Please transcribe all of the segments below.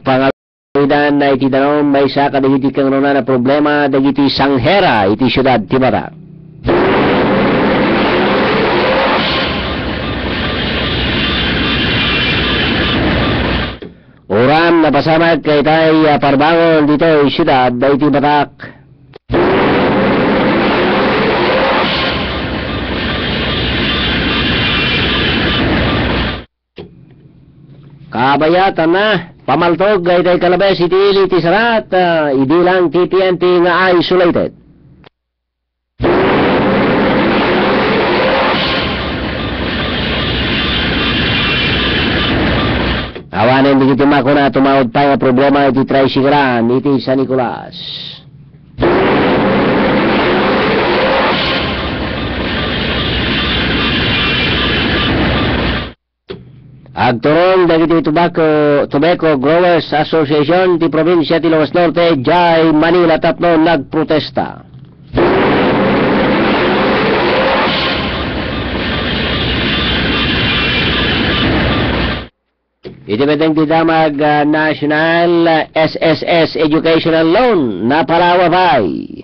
pangawidan na iti danom may sa kadagiti kang runa na problema dagiti sanghera iti syudad ti Batak. Uram na pasamag kay tayo parbangon dito ay syudad iti Batak. Kabayatan na, pamaltog ay tayo kalabes iti ili ti sarat, ibilang ti PNP nga isolated. Awanin di kiti mako na tumawad tayo nga problema iti tricyclean iti San Nicolas. Agturong dagiti Tobacco Growers Association ti probinsya ti Ilocos Norte jay Manila tapno nagprotesta. Iti beteng ti damag National SSS Educational Loan na palawabay.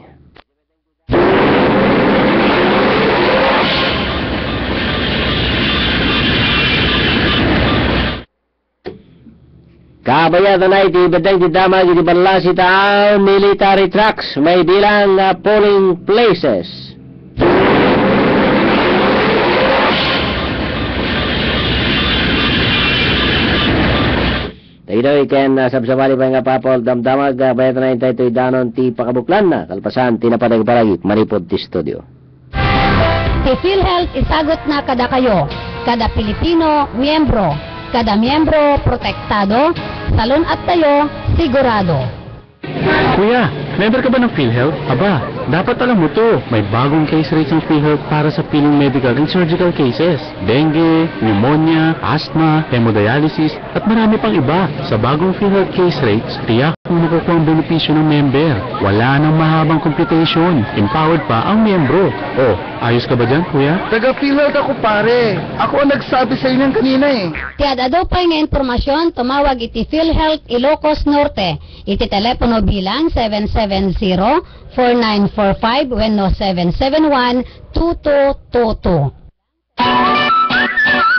Kabayatan na iti beteng ti damag iti banla si tao military trucks may bilang polling places. Ito iken sabsabali pa nga papol damdamag bayatan na ito danon ti pakabuklan na kalpasan tinapadag paragit manipod ti studio. Si PhilHealth isagot na kada kayo, kada Pilipino miyembro. Kada miyembro protektado, salon at tayo sigurado. Kuya, member ka ba ng PhilHealth? Aba, dapat alam mo to. May bagong case rates ng PhilHealth para sa piling medical and surgical cases. Dengue, pneumonia, asthma, hemodialysis, at marami pang iba. Sa bagong PhilHealth case rates, tiyak kung nakukuha ang benepisyo ng member. Wala nang mahabang computation. Empowered pa ang miyembro. Oh, ayos ka ba dyan, kuya? Taga-PhilHealth ako, pare. Ako ang nagsabi sa inyo kanina eh. Tiadado pa nga informasyon, tumawag iti PhilHealth Ilocos Norte. Iti telepono bilang 770-4945 wenno 771-2222.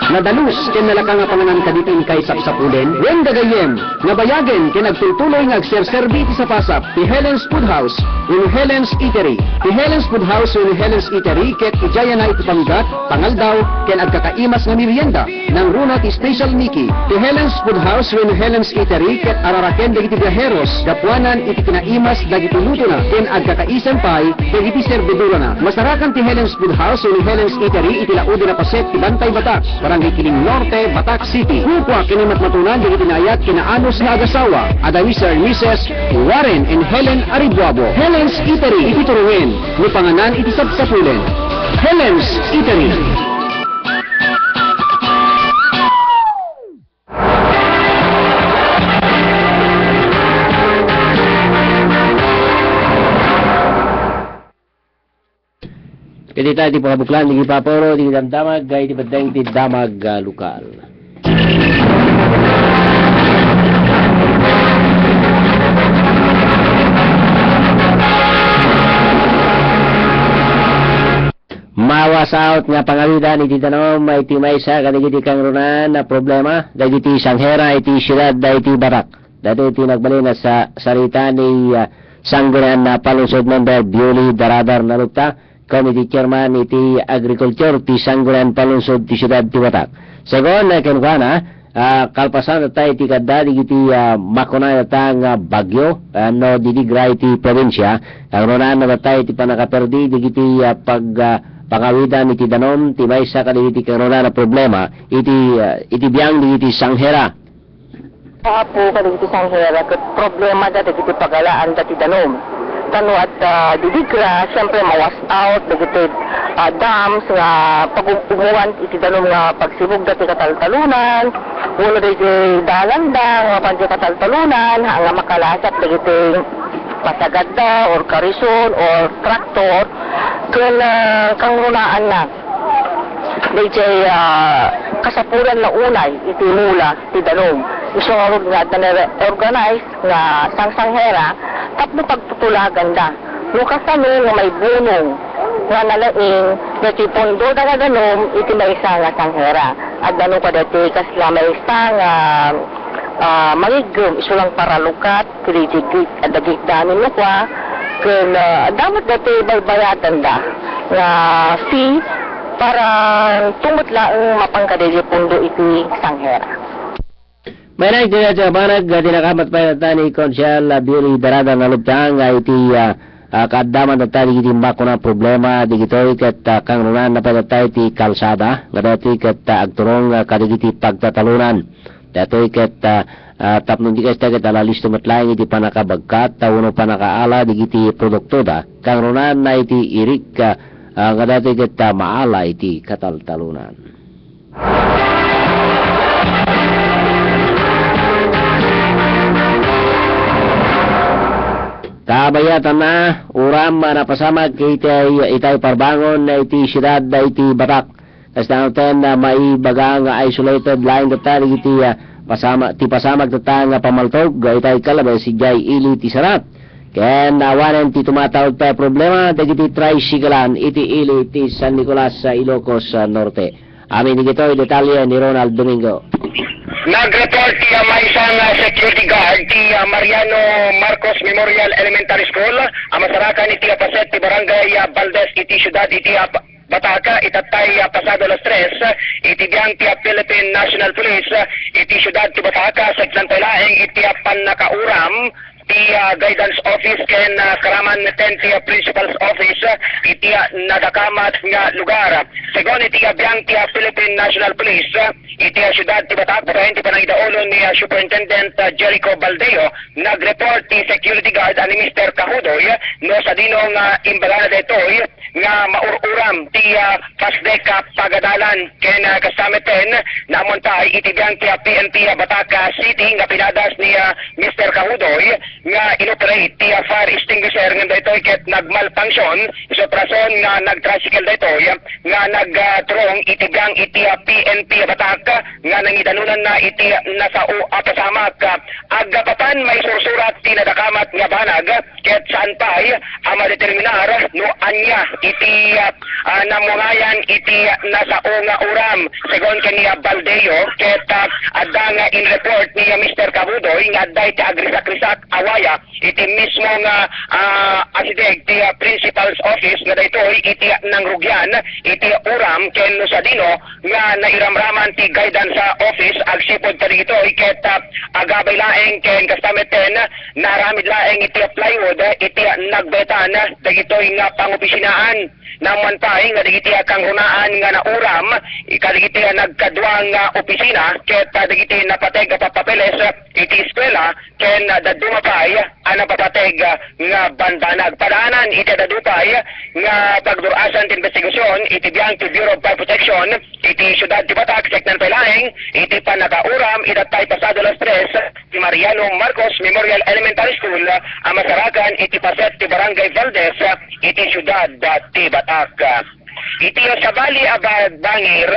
Nadalus ken nalaka nga panganan kadipin kay sapsapulen wen dagayem nga bayagen ken nagtutuloy nga agserserbi ti sa pasap ti Helen's Food House wen Helen's Eatery. Ti Helen's Food House wen Helen's Eatery ket ijaya na iti panggat pangaldaw ken agkakaimas nga merienda nang runa ti Special Mickey. Ti Helen's Food House wen Helen's Eatery ket araraken dagiti biyaheros gapuanan iti kinaimas dagiti luto na ken agkakaisan pay dagiti serbidura na. Masarakan ti Helen's Food House wen Helen's Eatery iti laudi na paset ti Bantay Batak. Barangay Kiling Norte, Batak City. Kupwa kinimat matunan di tinayat kinaanos nga agasawa. Ada Mr. and Mrs. Warren and Helen Aribuabo. Helen's Eatery iti turuin. Ni panganan iti sapsapulen. Helen's Eatery. Kaya tayo di pakabuklan, di paporo, di damdamag, gaya di badang di damag lokal. Mawas out nga pangawidan iti tanom iti maysa kadagiti kang runan na problema dagiti sanghera iti syudad da iti Batak. Dati iti nagbalin na sa sarita ni Sanggunian na palusod member Beauty Daradar na lukta. Committee Chairman iti Agriculture ti Sanggunian palunsod ti syudad ti Batak. Segon na kenkwana kalpasan na tayo ti kadadi iti makuna na tang bagyo no didigra iti probinsya ang runan na tayo ti panakaperdi digiti pangawidan iti danom ti maysa kadagiti karunan na problema iti biyang digiti sanghera. Po kadagiti sanghera ket problema dati iti pagalaan dati danom. Tano at didigra, siyempre mawas out, dagiti dams nga pag-umuwan iti danom nga pagsibog dati kataltalunan, ulo dagiti dalanda nga pandi kataltalunan, nga makalasat dagiti pasagadda or karison or traktor, kang runaan na. Dagiti kasapuran na unay iti mula iti danom. isunod nga na organize nga sang-sanghera tapno pagtutulagan da. Lukas kami nga may bunong nga nalaing nga pondo da ganom iti may isa nga sanghera. At gano'n ka dati kasla may isa nga mangigom isulang paralukat kritikit at dagit danin mo kwa kung dapat dati baybayatan da nga fee para tumutla ang mapangkadili pundo iti sanghera. May nagtira banag tinakamat pa ni Konsyal Billy Darada na luptang iti kaadaman na tayo iti bako na problema digitoy kat kang runan na padatay iti kalsada nga dati kat agturong kadigiti pagtatalunan datoy kat tapnon di kasta kat alalis tumatlaing iti panakabagkat tawuno panakaala digiti produkto da kang runan na iti irik nga dati kat maala iti kataltalunan. Kabayatan na uram na pasamag itay parbangon na iti siyudad na iti Batak. Kasi na maibaga nga isolated line data iti pasamag data nga pamaltog itay kalabay si Jay Ili ti Sarat. Kaya nawanan ti tumatawag pa problema dagiti tricyclean iti Ili ti San Nicolas sa Ilocos Norte. Amin igito'y detalye ni Ronald Domingo. Nag-report ti may isang security guard ti Mariano Marcos Memorial Elementary School masarakan iti paset ti barangay Valdez iti syudad iti Bataka itatay pasado alas 3 iti biyang ti Philippine National Police iti syudad ti Bataka sa laeng iti panakauram ti guidance office ken Karaman 10 ti principal's office iti nadakamat nga lugar. Segon iti biyang ti Philippine National Police iti syudad ti Batak iti panangidaolon ni Superintendent Jericho Baldeo nag-report ti security guard ani Mr. Cahudoy no sa dinong imbalana detoy nga maururam ti FASDEC pagadalan ken kasameten namon tay iti biyang ti PNP Batak City nga pinadas ni Mr. Cahudoy nga inoperate ti fire extinguisher nga daytoy ket nagmalfunction iso rason nga nagtricycle daytoy nga nagtrong iti biyang iti PNP Batak nga nangidanunan na iti nasao pasamak agapatan may sursurat ti nadakamat nga banag ket saan pay madeterminar no anya iti namungayan iti nasao nga uram segon kaniya Baldeo ket adda nga in report ni Mr. Cahudoy nga adda iti agrisak-risak awaya iti mismo nga asideg ti principal's office nga daytoy iti nangrugyan iti uram ken no sa dino nga nairamraman ti guidance sa office agsipod pa ditoy ket agabay laeng ken kastameten naramid laeng iti plywood iti nagbetan dagitoy nga pangopisinaan naman pay nga digiti kang runaan nga nauram ikadigiti nagkaduang opisina ket digiti napateg papapeles iti eskwela ken dadumapay napapateg nga banbanag padaanan iti dadupay nga pagdurasan ti investigasyon iti biyang ti Bureau of Fire Protection iti syudad ti Batak seknan palaeng iti panakauram idatay pasado alas 3 ti Mariano Marcos Memorial Elementary School masarakan iti paset ti barangay Valdez iti syudad ti Batak. Iti sa bali abad bangir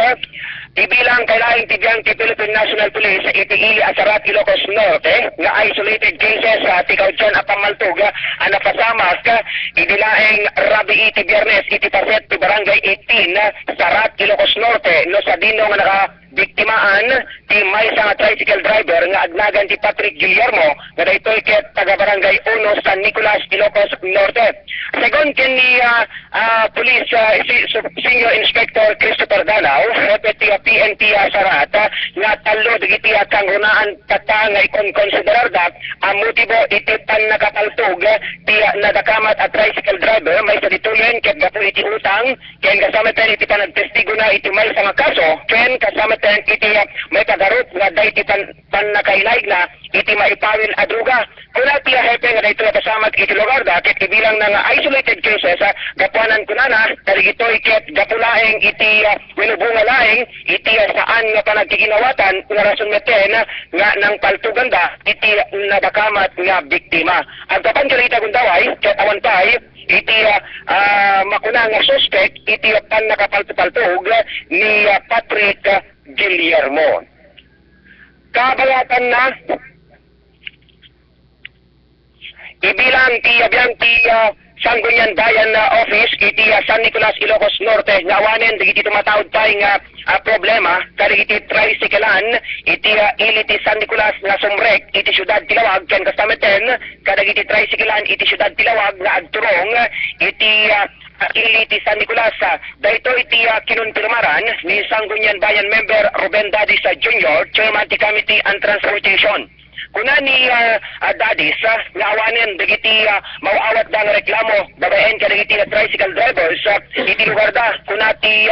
ibilang kailaing tibiyang ti Philippine National Police iti ili Asarat Ilocos Norte nga isolated cases ti kaudson pamaltog napasamak ibilaeng rabi iti Biyernes iti paset ti barangay 18 Sarat Ilocos Norte no sa dino nga naka biktimaan ti may nga tricycle driver nga agnagan ti Patrick Guillermo nga daytoy ket taga barangay 1 San Nicolas Ilocos Norte. Segon ken ni Police Senior Inspector Christopher Danao repeti PNP Sarat nga talo digiti kang runaan kata nga ikon-considerar dat ang motibo iti pan nakapaltog ti nadakamat at tricycle driver may sa dituyen ket gapu iti utang ken kasama ten iti panagtestigo na iti may nga kaso ken kasama ten iti may pagarot nga day iti pan nakailaig na iti maipawil a druga. Kuna ti hepe nga daytoy pasamag iti lugar da ket ibilang nga isolated cases gapuanan kunana daligitoy ket gapulaeng iti winubunga laeng iti saan nga panagkikinawatan nga rason meten nga nang paltuganda iti nadakamat nga biktima. Ang kapan kalita gundaway ket awan pay iti makuna nga suspect iti pan nakapaltug ni Patrick Guillermo. kabayatan na ibilang ti abiyang ti Sangguniang Bayan Office iti San Nicolas, Ilocos Norte nga awanen digiti tumatawid tayo nga problema kadigiti tricyclean iti iliti San Nicolas nga sumrek iti syudad Tilawag ken kastameten kadigiti tricyclean iti syudad Tilawag nga agturong iti iliti San Nicolas. Dahito iti kinunpirmaran ni Sangguniang Bayan member Ruben Dadis Jr., Chairman ti Committee on Transportation. Kuna ni Dadis, nga awanen dagiti mauawat da nga reklamo babaen ka dagiti tricycle drivers iti lugar da kuna ti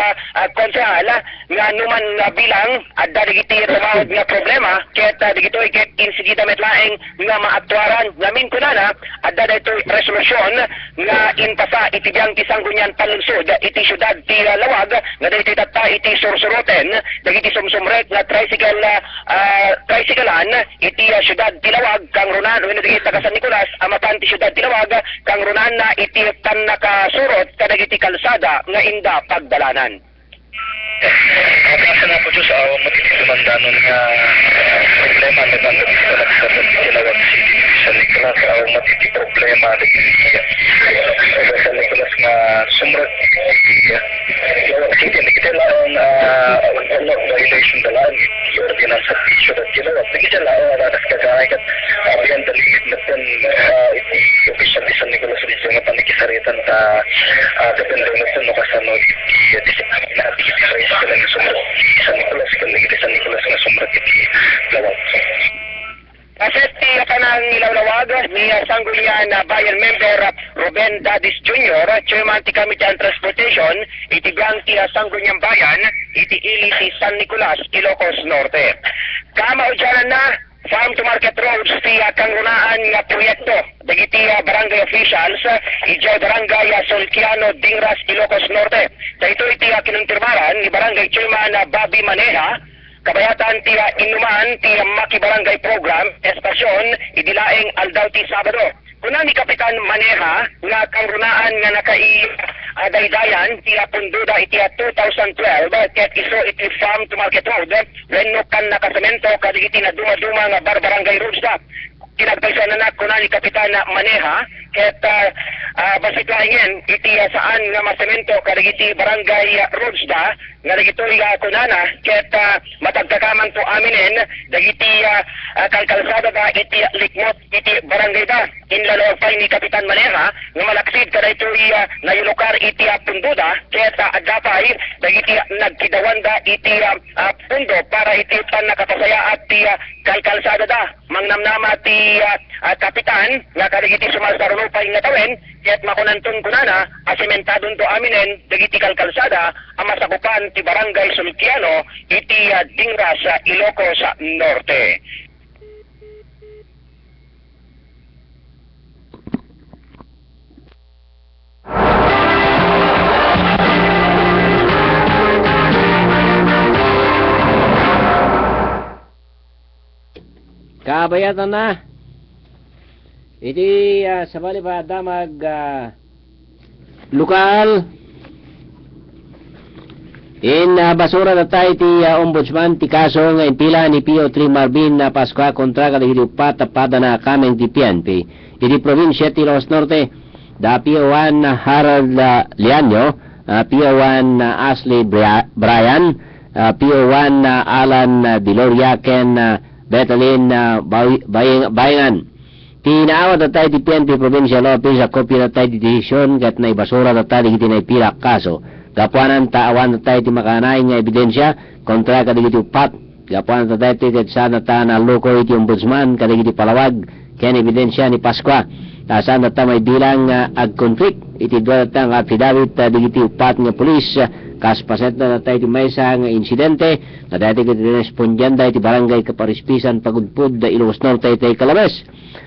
konsehal nga numan bilang adda dagiti tumawag nga problema ket dagitoy ket insigida metlaeng nga maaktuaran ngamin kunana adda daytoy resolusyon nga inpasa iti biyang ti Sangguniang Panlungsod iti syudad ti Lawag nga daytoy tatta iti sursuroten dagiti sumsumrek nga tricyclean iti syudad Tilawag kang runan wenno dagiti taga San Nicolas amapan ti syudad Tilawag kang runan na iti tan nakasurot kadagiti kalsada nga inda pagdalanan. Kasi na po sa matitimandanon nga problema na nandang sa Tilawag City sa Nicolas o matiti problema sa Nicolas nga sumrat Tilawag City nakita lang violation da lang ordinance sa syudad Tilawag nakita lang aras kagay kat abiyan daligid na tan iti official di San Nicolas rin nga panikisaritan ta depende na tan kasano na San Nicolas nga sumrat iti Lawag. Kaset ti kanang ilawlawag ni Sangguniang Bayan member Ruben Dadis Jr., Chairman ti Committee on Transportation iti gang ti Sangguniang Bayan iti iliti San Nicolas, Ilocos Norte. Kamaudyanan na farm to market roads ti kangrunaan nga proyekto dagiti barangay officials iti barangay Solkiano, Dingras, Ilocos Norte. Dahito iti kinuntirmaran ni barangay chairman Bobby Maneha kabayatan ti inuman ti Maki Barangay Program estasyon idilaeng aldaw ti Sabado. Kuna ni Kapitan Maneha nga kangrunaan nga daydayan ti punduda iti 2012 ket iso iti farm to market road wenno kan nakasemento kadigiti na dumaduma nga barangay roads da. Kinagpaysan na kuna ni Kapitan Maneha ket basitlaingen iti saan nga masemento kadigiti barangay roads da nga dagitoy kunana ket matagkakaman to aminen dagiti kalkalsada da iti likmot iti barangay da inlalawag pa ni Kapitan Maneha nga malaksid kada itoy nayulukar iti punduda ket adapay dagiti nagkidawan da iti pundo para iti pan nakapasaya at ti kalkalsada da mangnamnama ti kapitan nga kadagiti sumasarunupay nga tawen ket makunanton kunana asimentadon to aminen dagiti kalkalsada ang masakupan ti barangay Solkiano iti Dingras, Ilocos Norte. Kabayatan na iti sabali pa damag lokal in basura na tayo ti ombudsman ti kaso nga impila ni PO3 Marvin na Pascua kontra kadagiti upat tapada na kameng ti PNP iti probinsya ti Ilocos Norte da PO1 Harold Lianyo, PO1 Ashley Brian, PO1 Alan Diloria ken Betalin Bayangan. Tinaawat na tayo ti PNP Provincial Office sa kopya na tayo ti desisyon kat na ibasura na tayo ti naipilak kaso. Gapuanan taawan na tayo ti makanay nga ebidensya kontra kadigiti upat. Gapuanan na tayo ti saan na tayo na loko iti ombudsman kadigiti palawag ken ebidensya ni Pascua. Saan na tayo may bilang ag-conflict iti doon na tayo nga affidavit digiti upat nga pulis kaspaset na tayo ti maysa nga insidente na dati iti respondyanda iti barangay Kaparispisan Pagudpud da Ilocos Norte iti Calabes.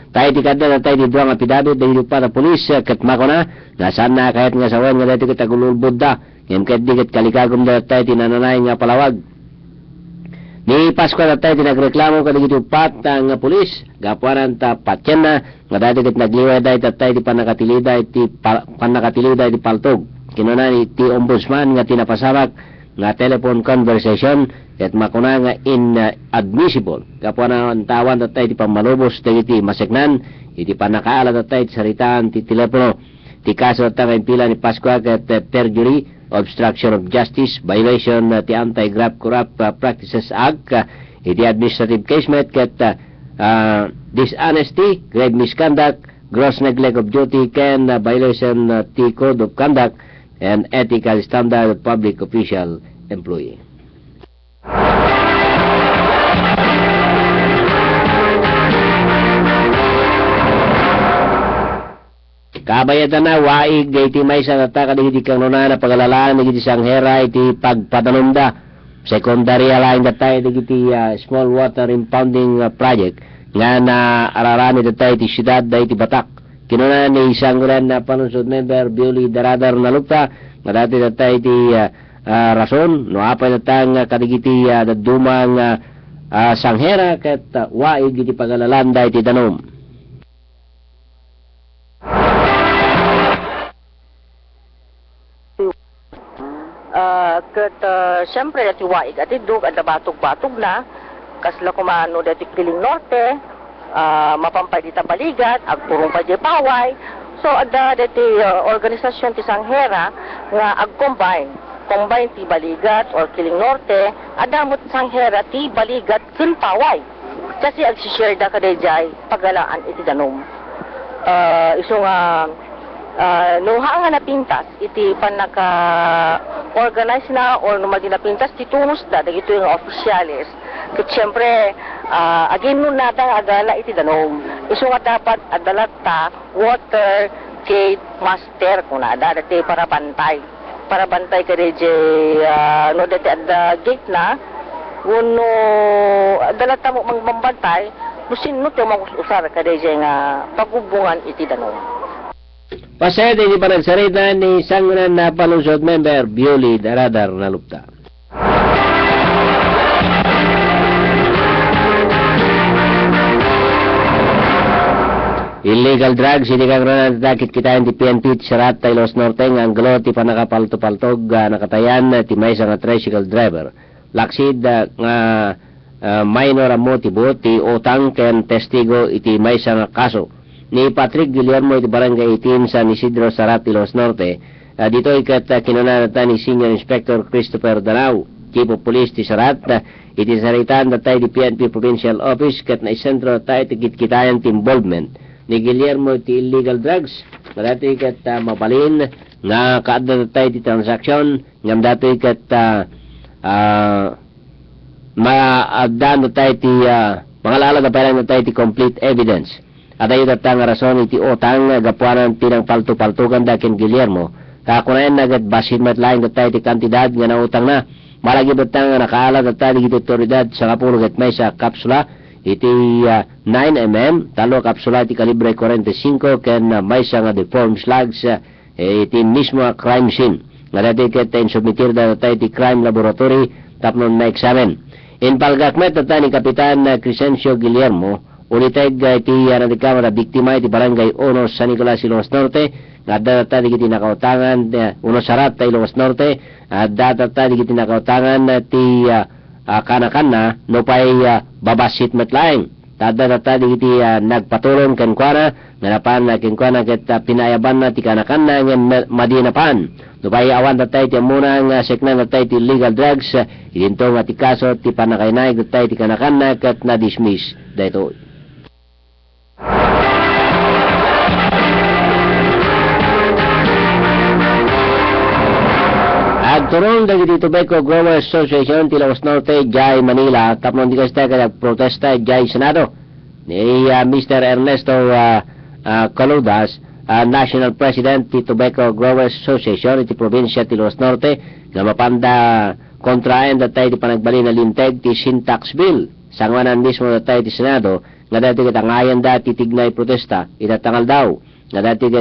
Tayo ti kada na tayo ti duwang apidabit dahil pa na pulis kat mako na nasaan na kahit nga sawan nga dati kita gululbud da ngayon kahit di kat kalikagom na tayo ti nananay nga palawag ni Pascua na tayo ti nagreklamo kadigiti upat nga pulis gapuanan ta patyan na nga dati kat nagliway tayo tayo ti panakatilida iti paltog kinuna ni ti ombudsman nga tinapasabak nga telephone conversation ket makuna nga inadmissible kapwa na tawan tatay ti pamalubos dagiti maseknan iti panakaala tatay ti saritaan ti telepono ti kaso tatay pila ni Pascua ket perjury, obstruction of justice, violation ti Anti-Graft Corrupt Practices Act, iti administrative case met ket dishonesty, grave misconduct, gross neglect of duty, ken violation ti code of conduct and ethical standard of public official employee. Kabayatan na waig iti may sa natakadihidi kang nuna na pagalalaan iti sanghera iti pagpatanumda secondary line datay iti small water impounding project nga na ararami datay iti siyudad da iti Batak. Kinuna ni isang rin na panunsod member Bioli Daradar na lukta nga dati datay iti rason no apay datang kadigiti dadumang sanghera ket waig iti pagalalaan da iti danom. Siyempre dati waig at idug at batog-batog na kasla kumano dati Kiling Norte, mapampay dita baligat agturong pa di paway. So ada dati organisasyon ti Sanghera nga ag-combine ti baligat or Kiling Norte adamot Sanghera ti baligat ken paway kasi ag-share da kadayjay pagalaan iti danom. Iso nga nuha nga napintas iti panaka-organize na or no maginapintas ti tunos da dagito yung opisyalis ket syempre again nun natang agala iti danom iso nga dapat adalat ta water gate master kung nada dati para bantay ka deje no dati at gate na uno adalat ta mo mambantay musin no ti mag-usar ka deje nga pagubungan iti danom. Pasede di panagsarita ni sangunan na palusod member Bioli Daradar na lupta. Illegal drugs, hindi kang nakakit kita di PNP Sarat Taylos Norte nga anglo ti panakapalto-paltog nakatayan ti may nga tricycle driver. Laksid nga minor amo ti buot ti utang ken testigo iti may nga kaso. Ni Patrick Guillermo iti Barangay 18 San Isidro Sarat Ilos Norte. Dito ikat kinunanatan ni Senior Inspector Christopher Danao, Chief of Police ti Sarat, iti saritaan datay di PNP Provincial Office kat na isentro tayo ti kitkitayan ti involvement ni Guillermo ti illegal drugs. Dati ikat mabalin nga kaadda datay ti transaksyon ngam dati ikat maaddan datay ti mangalala na parang datay ti complete evidence. At ayo datang rason iti utang gapuanan pinang palto-paltugan dakin Guillermo. Kakunayan nagad basin matlaing datay iti kantidad nga nautang na. Malagi datang nakaala datay iti otoridad sa kapulog at may sa kapsula iti 9mm, talo kapsula iti kalibre 45 ken may sa nga deformed slugs iti mismo crime scene. Nga dati kete submitir datay iti crime laboratory tapnon na examen. In palgakmet datay ni Kapitan Crescencio Guillermo ulitay iti radikama na biktima iti Barangay 1 San Nicolas Iloas Norte nga data di kiti nakautangan uno Sarat ta Iloas Norte data di kiti nakautangan ti kanakan na no pay babasit metlaeng data di kiti nagpatulong ken kuana nganapan ken kuana ket pinayaban na ti kanakan na ngem madinapan no pay awan data iti muna nga sekna data iti illegal drugs idinto nga ti kaso ti panakainay data iti kanakan na ket na dismiss dayto. Agturong dagiti Tobacco Growers Association ti Iloas Norte, Jai Manila, tapnon di kasta protesta Jai Senado ni Mr. Ernesto Coludas, National President ti Tobacco Growers Association ti Probinsya ti Iloas Norte, nga mapanda kontraen datay ti panagbali na linteg ti sin tax bill. Sangwanan mismo datay ti Senado, nga dati katangayan dati tignay protesta, itatangal daw, nga dati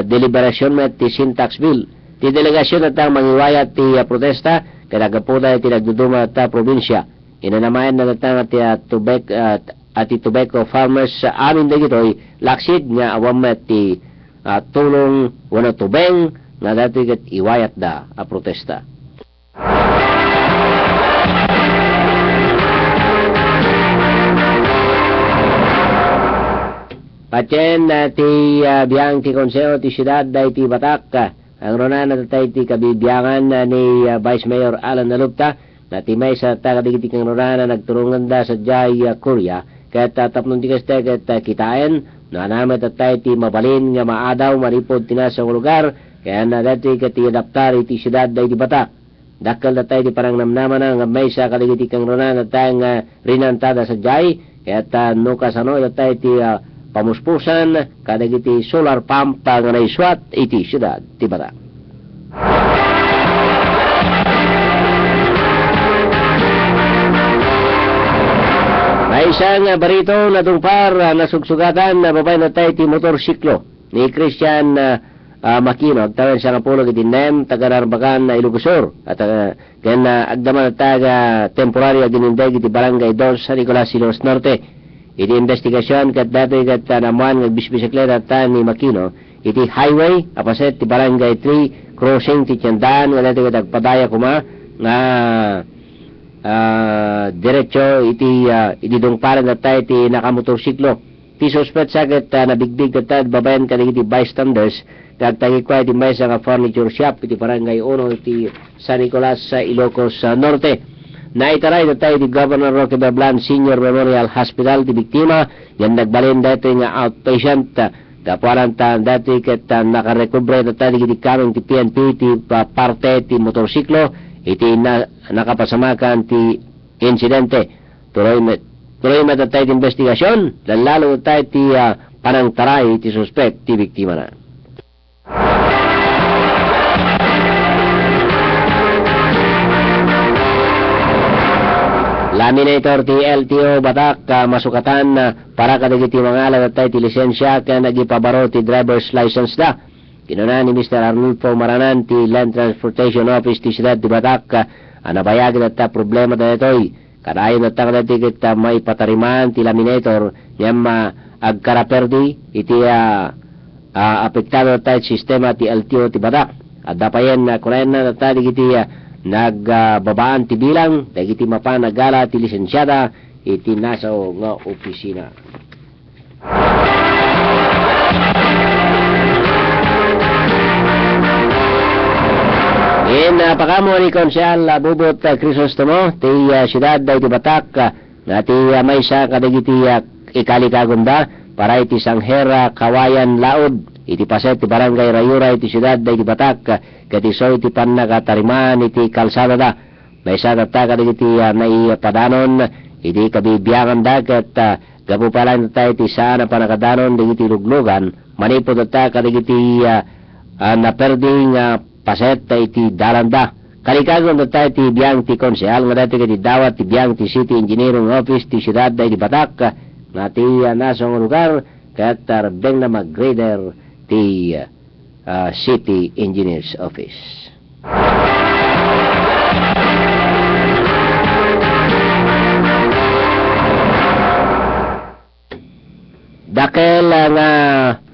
deliberasyon met ti sin tax bill. Ti delegasyon at ang mangiwayat ti protesta kadagapuda ti nagduduma at probinsya. Inanamayan na natang at tobacco farmers sa amin dagitoy laksid nga awam ti tulong wano tubeng nga dati kat iwayat da a protesta. Patyen ti biyang ti konseho ti siyudad day ti Batak, ang ronan na tatay ti kabibiyangan ni Vice Mayor Alan Nalupta, na ti may sa tagadigiti kang ronan na nagturungan da sa Jai Korea, kaya tapnon ti kaste kaya kitain, na naman tatay ti mabalin nga maadaw maripod tinasang lugar, kaya na dati ti adaptar ti siyudad day ti Batak. Dakal tatay ti parang namnaman nga may sa kadigiti kang ronan na tayo nga rinantada sa Jai, kaya nukasano tatay ti pamuspusan kadagiti solar pump nga naiswat iti siyudad ti Batak. May isang barito na tungpar na sugsugatan na babay na tayo ti motorsiklo ni Christian Makino. Agtawan siya nga pulog iti Nem taga-Narbacan na Ilocosur at kaya na agdaman na taga temporary aginindag iti barangay Dos sa Nicolas Silos Norte. Iti investigasyon kat dati kat namuan ng bisbisikleta ni Makino iti highway apaset ti barangay 3 crossing ti Tiandaan nga dati kat agpadaya kuma nga diretso iti dungparan na tayo ti nakamotorsiklo. Ti suspect sagat nabigbig kat babayan ka iti bystanders kagtagikwa iti may sa furniture shop iti barangay 1 iti San Nicolas sa Ilocos Norte. Naitaray na tayo di Governor Roque Bablan Senior Memorial Hospital di biktima yan nagbalin dati nga outpatient kapuanan ta dati ket nakarecover na tayo di kaming ti PNP ti parte ti motorsiklo iti nakapasamakan ti insidente tuloy met tayo di investigasyon lalo tayo ti panangtaray ti suspect ti biktima na. Laminator ti LTO Batak masukatan para kadagiti mangalan at tayo ti lisensya ka nagipabaro ti driver's license da. Kinuna ni Mr. Arnulfo Maranan ti Land Transportation Office ti Siyudad di Batak nabayagin at problema da ito'y kadayon at takadati kita may patariman ti laminator niyam agkaraperdi iti apektado at tayo sistema ti LTO ti Batak at dapayan kunayan na tayo iti nagbabaan ti bilang dagiti mapanagala ti lisensyada iti nasa nga opisina. Napakamo ni Konsyal Bubot Crisostomo ti siyudad day ti Batak na ti may sa kadagiti ikalikagunda para iti Sanghera Kawayan Laod iti paset ti barangay Rayura iti siyudad day ti Batak katiso iti pannagatariman iti kalsada da may sa tataka iti naipadanon iti kabibiyangan da kat gapu pala na tayo iti saan na panakadanon iti luglugan manipod at taka iti naperding paset iti dalanda kalikagon na tayo iti biyang ti konsehal nga dati iti dawat ti biyang ti City Engineering Office ti siyudad day ti Batak na ti nasong lugar kat rebeng na mag-grader ti City Engineers Office. Dakel nga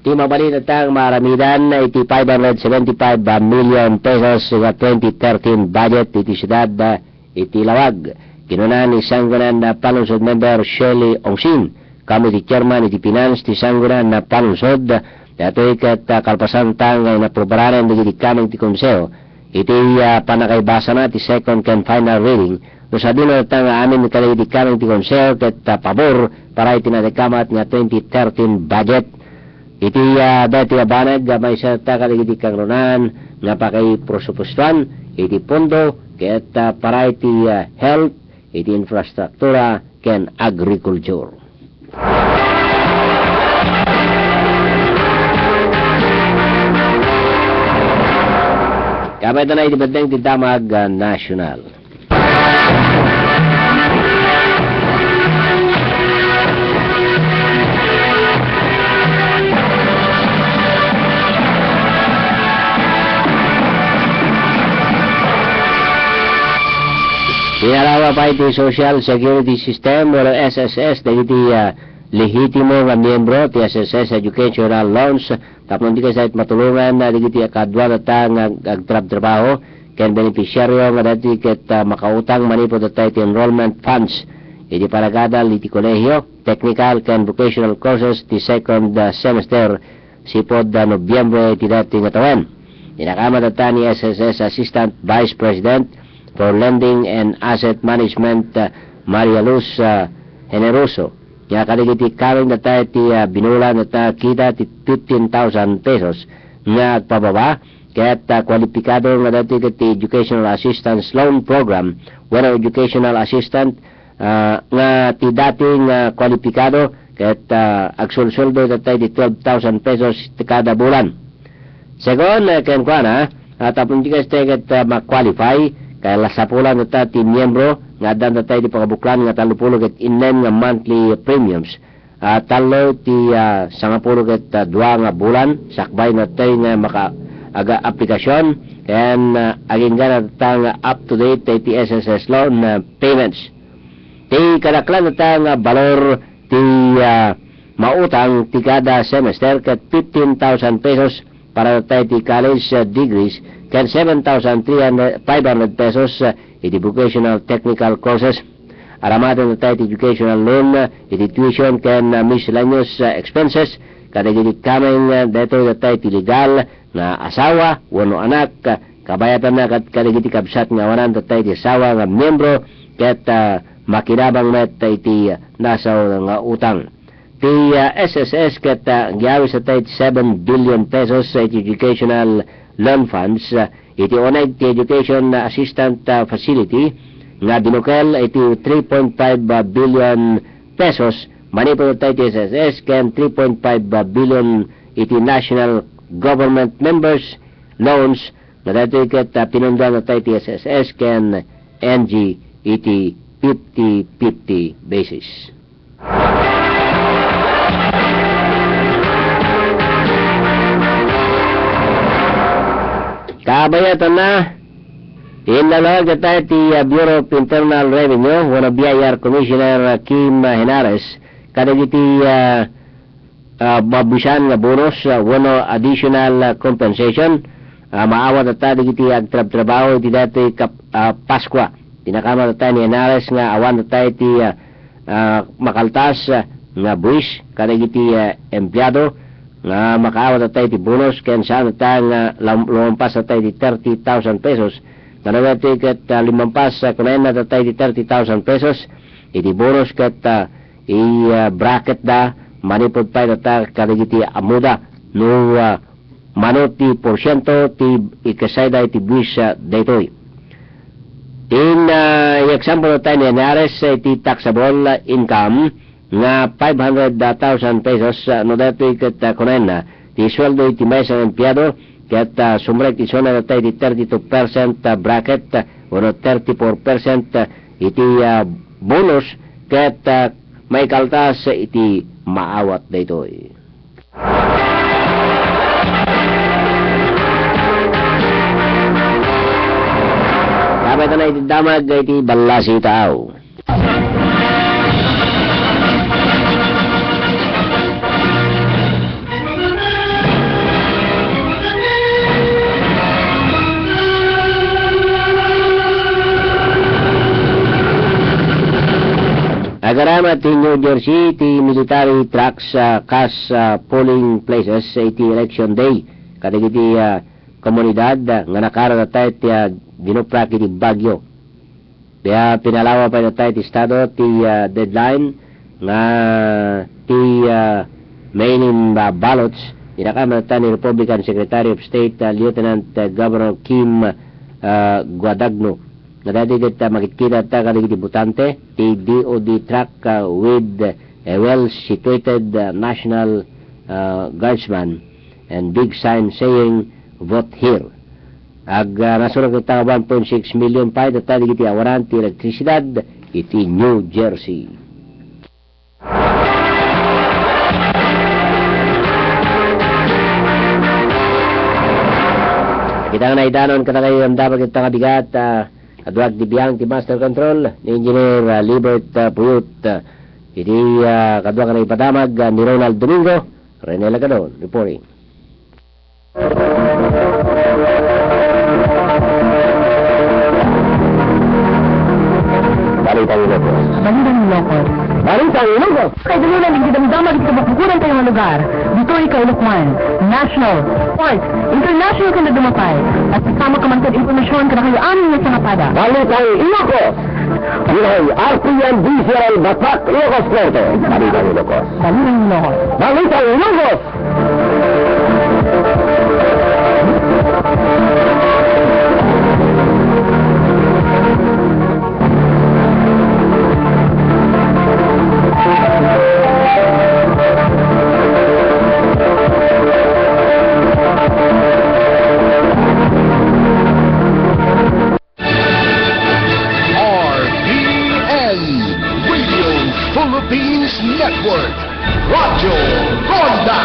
ti mabalin at ang maramidan na iti 575 million pesos nga 2013 budget iti siyudad iti Lawag. Kinuna ni Sanggunian na Palunsod Member Shirley Ongsin kami ti chairman iti finance ti Sanggunian na Palunsod dato ikat kalpasan tang na probaranan di kaming ti konseho iti panakaibasa na ti second and final reading no sabi na tang amin kalay di kaming ti konseho ket pabor para iti nadekamat nga 2013 budget iti dati abanag may sa kalay di kang ronan nga pakay prosupustuan iti pondo ket para iti health iti infrastruktura ken agriculture. Kapay na itibadeng ti Damag National. Pinarawa pa iti Social Security System o SSS dagiti lehitimo nga miyembro ti SSS Educational Loans tapos di ka sa matulungan na digiti akadwa na nga agtrab-trabaho ken beneficiaryo nga dati ket makautang manipod dati enrollment funds iti palagadal iti kolehiyo, technical ken vocational courses ti second semester sipod Nobyembre iti dati nga tawen. Inakama data ni SSS Assistant Vice President for Lending and Asset Management Maria Luz Generoso. Kaya kaligiti karing data iti binulan data kita ti 15,000 pesos nga agpababa kaya't kwalipikado nga dati iti Educational Assistance Loan Program wala educational assistant nga ti dating kwalipikado kaya't agsulsuldo dati iti 12,000 pesos kada bulan. Segon, kenkwana tapon di kasi kat ma-qualify kaya lasapulan dati ti miyembro nga dan dati iti pagabuklan nga 30 ket inem nga monthly premiums. Talo ti 10 ket 2 nga bulan sakbay natay nga aga aplikasyon and aging ganatang up to date ti SSS loan payments. Ti kadaklan natang balor ti mautang ti kada semester ket 15,000 pesos para tayo ti college degrees ken 7,500 pesos iti vocational technical courses. Aramatan na tayo ti educational loan iti tuition ken miscellaneous expenses kadagiti kameng deto na tayo ti legal na asawa wano anak kabayatan na kadagiti kabsat nga wanan tayo ti asawa nga miyembro ket makinabang na tayo ti nasaw nga utang. Ti SSS ket giawi sa tayo 7 billion pesos sa educational loan funds iti onay ti education assistant facility nga binukel iti 3.5 billion pesos manipod tayo ti SSS ken 3.5 billion iti national government members loans na dati ket pinundan na tayo ti SSS ken NG iti 50-50 basis. Kabayatan na inlalawag na tayo ti Bureau of Internal Revenue wano BIR Commissioner Kim Henares kadagiti mabisan nga bonus wano additional compensation maawat na tayo digiti agtrab-trabaho iti dati Paskwa. Tinakama na tayo ni Henares nga awan na tayo ti makaltas nga buwis kadagiti empleyado nga makaawat na tayo ti bonus ken saan na tayo nga lumampas na tayo ti 30,000 pesos na ti ket limampas kunain na tayo ti 30,000 pesos iti bonus ket bracket da manipod pa na tayo kadagiti amuda no mano ti porsyento ti ikasayda iti buwis daytoy. In example na tayo ni Henares iti taxable income nga 500,000 pesos no dati ket kunain na ti sweldo iti may sa empleyado ket sumrek ti sona na tayo iti 32% bracket o 34% iti bonus ket may kaltas iti maawat daytoy. Kapit na iti damag iti balasi tao. Agaramat ti New Jersey ti military trucks kas polling places iti election day kadagiti komunidad nga nakara na tayo ti dinuprak iti bagyo. Kaya pinalawa pa na tayo ti estado ti deadline nga ti mail-in ballots inakama na tayo ni Republican Secretary of State Lieutenant Governor Kim Guadagno. Nadadigat makikita ta kaligiti butante ti DOD truck with a well-situated national guardsman and big sign saying vote here. Ag nasurag kita 1.6 million pa data digiti awaran ti elektrisidad iti New Jersey. Kita nga naidanon katangay ang dapat kita kabigat adwag di biyang ti Master Control ni Engineer Libert Puyut iti kadwag na ipadamag ni Ronald Domingo Rene Lagadon reporting. Balitang Ilocos. Balitang Ilocos. Balitang Ilocos! Kay dulunan ng damdaman sa mapukuran tayo nga lugar. Dito ikaw Ilocman. National, sports, international ka na dumapay. At kasama ka man sa informasyon ka na kayo amin nga sa kapada. Balitang Ilocos! Yun ay RPN DCL Batak Ilocos Norte. Balitang Ilocos. Balitang Ilocos. Balitang Ilocos! Philippines Network, Radyo Ronda,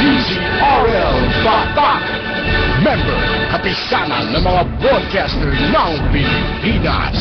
DZRL Batak, member kapisanan ng mga broadcaster ng Pilipinas.